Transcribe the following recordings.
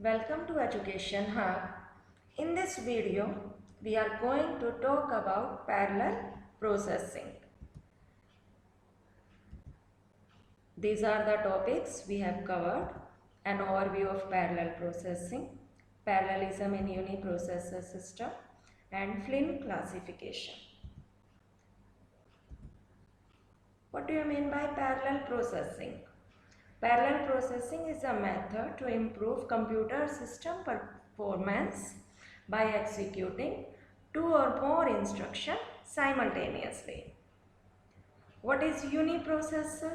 Welcome to Education Hub. In this video, we are going to talk about parallel processing. These are the topics we have covered: an overview of parallel processing, parallelism in uniprocessor system, and Flynn classification. What do you mean by parallel processing? Parallel processing is a method to improve computer system performance by executing two or more instructions simultaneously. What is uniprocessor?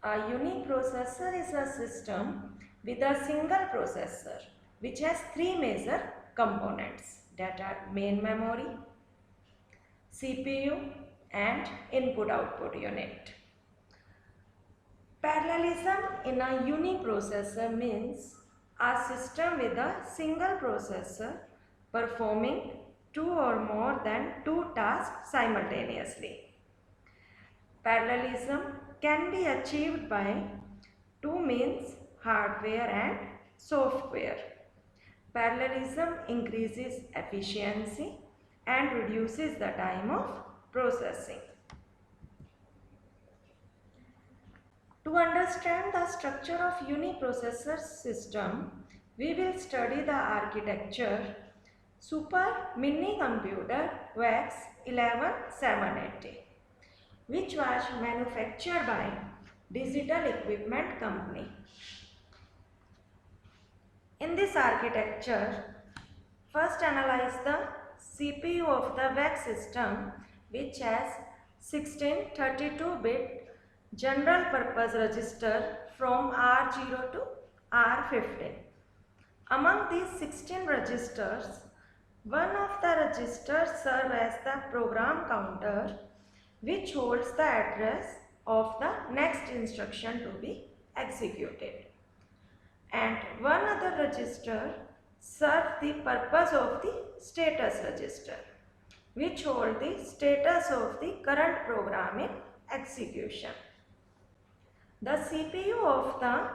A uniprocessor is a system with a single processor which has three major components, that are main memory, CPU, and input-output unit. Parallelism in a uniprocessor means a system with a single processor performing two or more than two tasks simultaneously. Parallelism can be achieved by two means: hardware and software. Parallelism increases efficiency and reduces the time of processing. To understand the structure of uniprocessor system, we will study the architecture Super Mini Computer VAX 11780, which was manufactured by Digital Equipment Company. In this architecture, first analyze the CPU of the VAX system, which has 16 32-bit general purpose register from R0 to R15. Among these 16 registers, one of the registers serves as the program counter, which holds the address of the next instruction to be executed. And one other register serves the purpose of the status register, which holds the status of the current program in execution. The CPU of the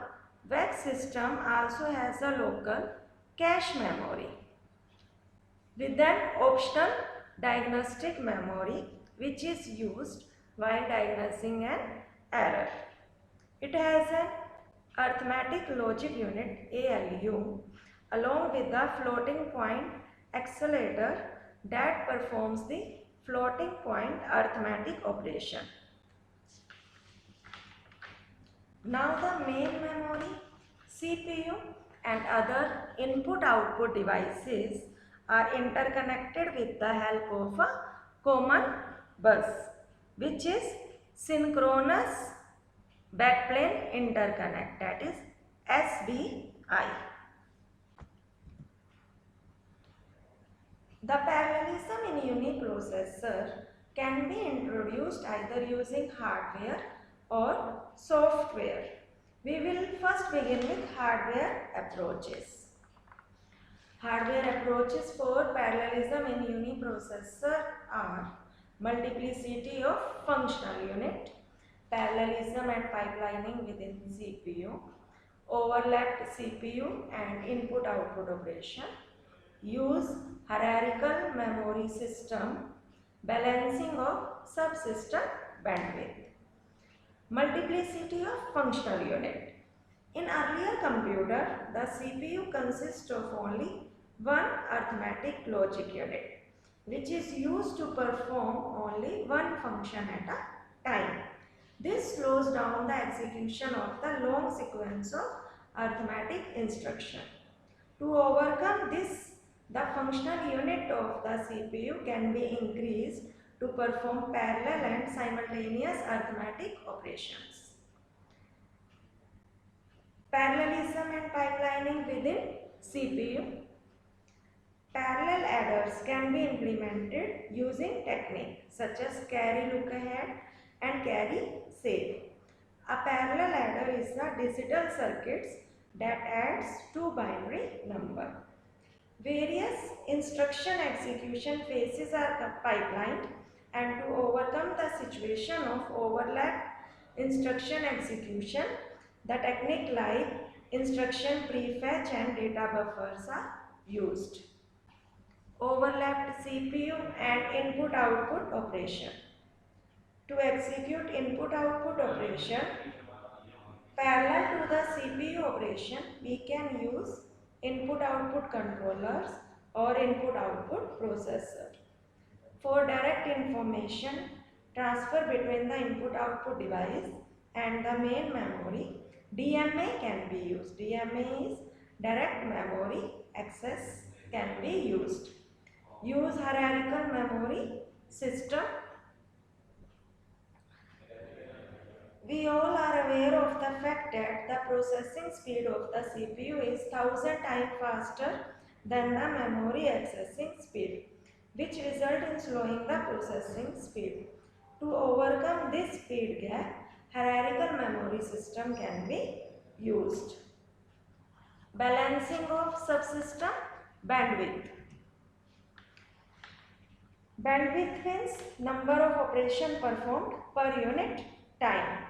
VAX system also has a local cache memory with an optional diagnostic memory which is used while diagnosing an error. It has an arithmetic logic unit ALU along with the floating point accelerator that performs the floating point arithmetic operation. Now the main memory, CPU and other input-output devices are interconnected with the help of a common bus, which is synchronous backplane interconnect, that is SBI. The parallelism in uniprocessor can be introduced either using hardware or software. We will first begin with hardware approaches. Hardware approaches for parallelism in uniprocessor are multiplicity of functional unit, parallelism and pipelining within CPU, overlapped CPU and input-output operation, use hierarchical memory system, balancing of subsystem bandwidth. Multiplicity of functional unit. In earlier computer, the CPU consists of only one arithmetic logic unit, which is used to perform only one function at a time. This slows down the execution of the long sequence of arithmetic instruction. To overcome this, the functional unit of the CPU can be increased to perform parallel and simultaneous arithmetic operations. Parallelism and pipelining within CPU. Parallel adders can be implemented using techniques such as carry look ahead and carry save. A parallel adder is a digital circuit that adds two binary numbers. Various instruction execution phases are pipelined, and to overcome the situation of overlap instruction execution, the technique like instruction prefetch and data buffers are used. Overlapped CPU and input-output operation. To execute input-output operation parallel to the CPU operation, we can use input-output controllers or input-output processor. For direct information transfer between the input-output device and the main memory, DMA can be used. DMA is direct memory access can be used. Use hierarchical memory system. We all are aware of the fact that the processing speed of the CPU is 1000 times faster than the memory accessing speed, which result in slowing the processing speed. To overcome this speed gap, hierarchical memory system can be used. Balancing of subsystem bandwidth. Bandwidth means number of operations performed per unit time.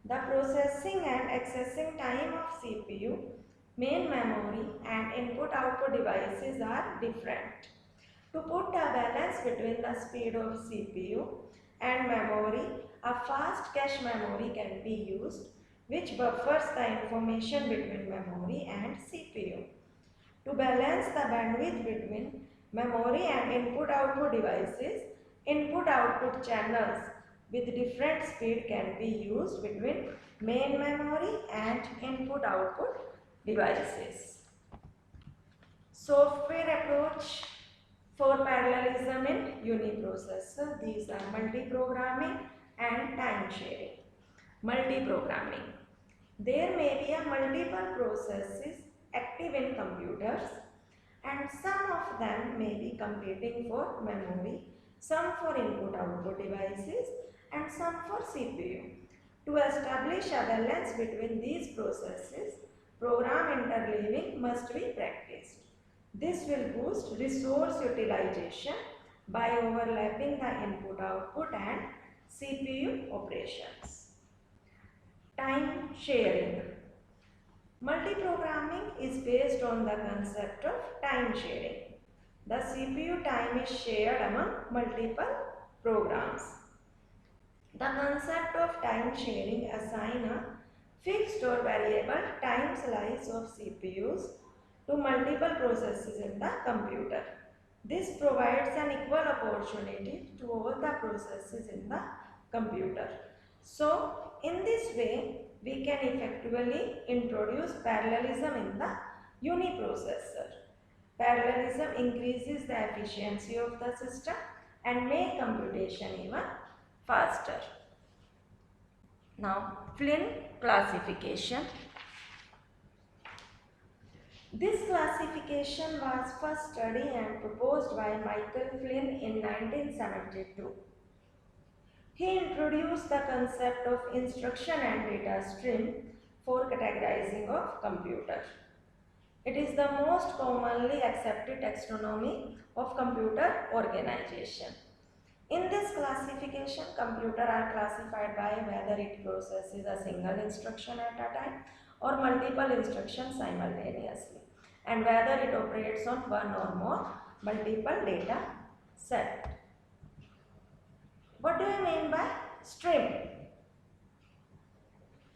The processing and accessing time of CPU, main memory and input-output devices are different. To put a balance between the speed of CPU and memory, a fast cache memory can be used, which buffers the information between memory and CPU. To balance the bandwidth between memory and input-output devices, input-output channels with different speed can be used between main memory and input-output devices. Software approach for parallelism in uniprocessor. These are multiprogramming and time sharing. Multiprogramming. There may be a multiple processes active in computers and some of them may be competing for memory, some for input-output devices and some for CPU. To establish a balance between these processes, program interleaving must be practiced. This will boost resource utilization by overlapping the input-output and CPU operations. Time sharing. Multiprogramming is based on the concept of time sharing. The CPU time is shared among multiple programs. The concept of time sharing assigns a fixed or variable time slice of CPUs to multiple processes in the computer. This provides an equal opportunity to all the processes in the computer. So, in this way, we can effectively introduce parallelism in the uniprocessor. Parallelism increases the efficiency of the system and make computation even faster. Now, Flynn classification. This classification was first studied and proposed by Michael Flynn in 1972. He introduced the concept of instruction and data stream for categorizing of computer. It is the most commonly accepted taxonomy of computer organization. In this classification, computers are classified by whether it processes a single instruction at a time or multiple instructions simultaneously, and whether it operates on one or more multiple data set. What do I mean by stream?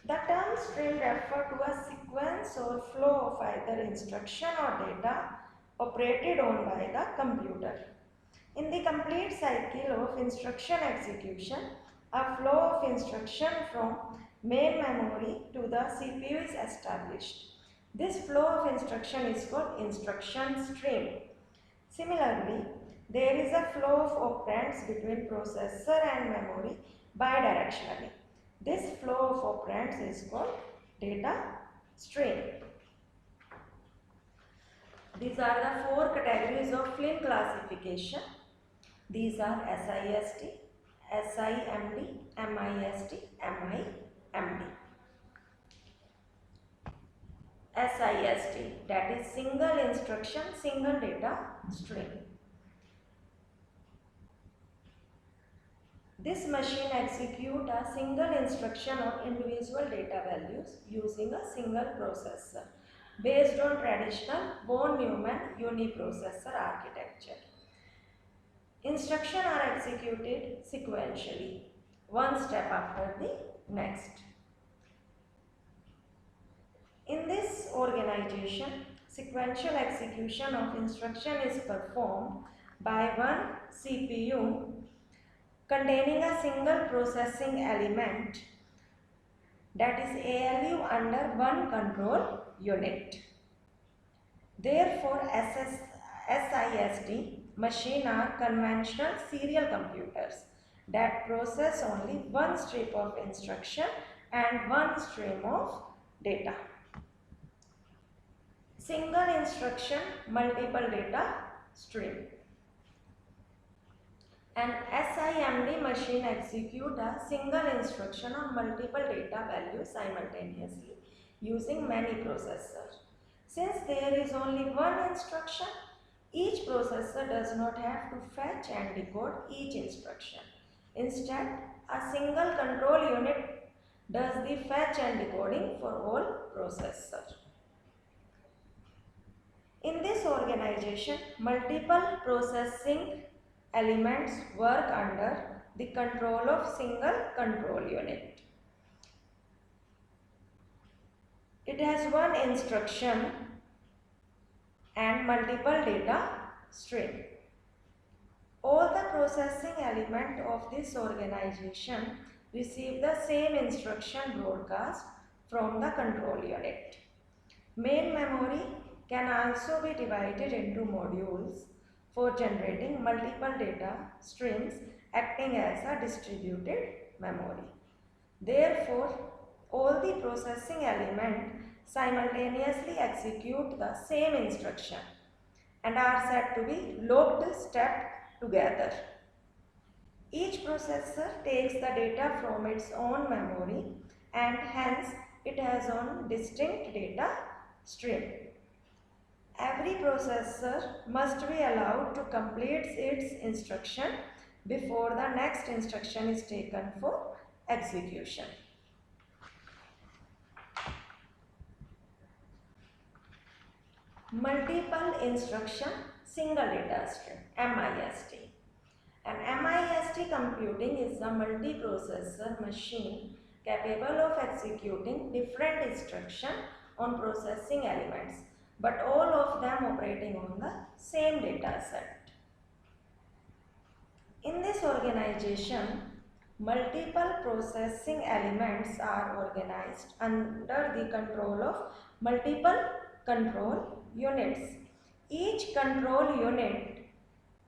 The term stream refers to a sequence or flow of either instruction or data operated on by the computer. In the complete cycle of instruction execution, a flow of instruction from main memory to the CPU is established. This flow of instruction is called instruction stream. Similarly, there is a flow of operands between processor and memory bidirectionally. This flow of operands is called data stream. These are the four categories of Flynn classification. These are SIST, SIMD, MIST, MIMD. SIST, that is single instruction, single data stream. This machine executes a single instruction on individual data values using a single processor based on traditional von Neumann uniprocessor architecture. Instructions are executed sequentially, one step after the next. In this organization, sequential execution of instruction is performed by one CPU containing a single processing element, that is ALU, under one control unit. Therefore, SISD machines are conventional serial computers that process only one strip of instruction and one stream of data. Single instruction, multiple data stream. An SIMD machine executes a single instruction on multiple data values simultaneously using many processors. Since there is only one instruction, each processor does not have to fetch and decode each instruction. Instead, a single control unit does the fetch and decoding for all processors. In this organization, multiple processing elements work under the control of single control unit. It has one instruction and multiple data stream. All the processing elements of this organization receive the same instruction broadcast from the control unit. Main memory can also be divided into modules for generating multiple data streams, acting as a distributed memory. Therefore, all the processing elements simultaneously execute the same instruction and are said to be locked step together. Each processor takes the data from its own memory and hence it has own distinct data stream. Every processor must be allowed to complete its instruction before the next instruction is taken for execution. Multiple instruction single data stream, MIST. An MIST computing is a multiprocessor machine capable of executing different instructions on processing elements, but all of them operating on the same data set. In this organization, multiple processing elements are organized under the control of multiple control units. Each control unit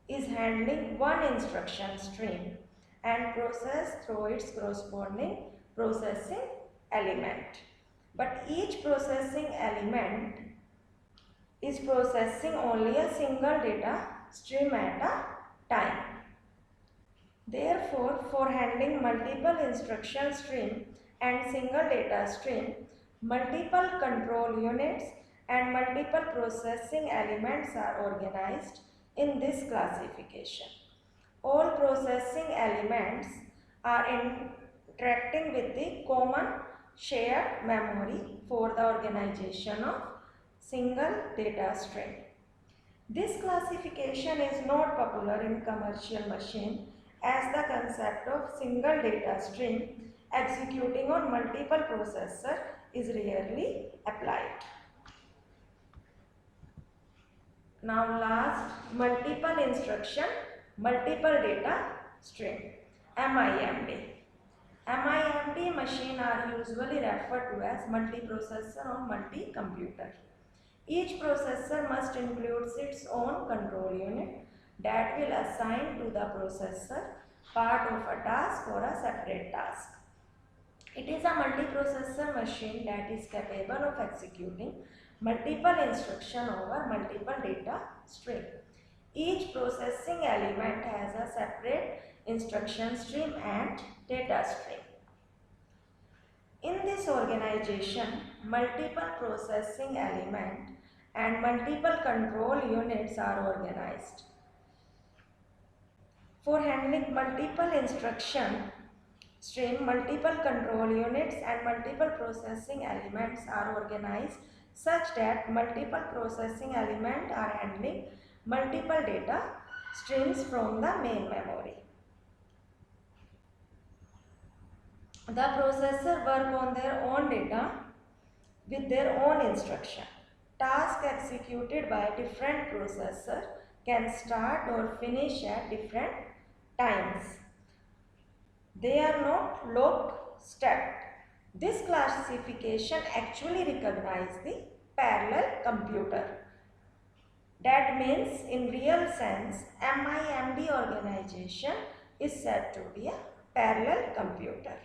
is handling one instruction stream and processed through its corresponding processing element. But each processing element is processing only a single data stream at a time. Therefore, for handling multiple instruction stream and single data stream, multiple control units and multiple processing elements are organized in this classification. All processing elements are interacting with the common shared memory for the organization of single data stream. This classification is not popular in commercial machine as the concept of single data stream executing on multiple processors is rarely applied. Now last, multiple instruction, multiple data stream, MIMD. MIMD machine are usually referred to as multiprocessor or multi-computer. Each processor must include its own control unit that will assign to the processor part of a task or a separate task. It is a multiprocessor machine that is capable of executing multiple instructions over multiple data streams. Each processing element has a separate instruction stream and data stream. In this organization, multiple processing elements and multiple control units are organized. For handling multiple instruction stream, multiple control units and multiple processing elements are organized such that multiple processing elements are handling multiple data streams from the main memory. The processor work on their own data with their own instruction. Tasks executed by different processor can start or finish at different times. They are not lockstep. This classification actually recognizes the parallel computer. That means in real sense, MIMD organization is said to be a parallel computer.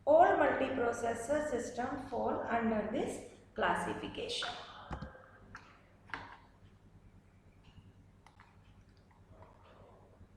All multiprocessor systems fall under this classification.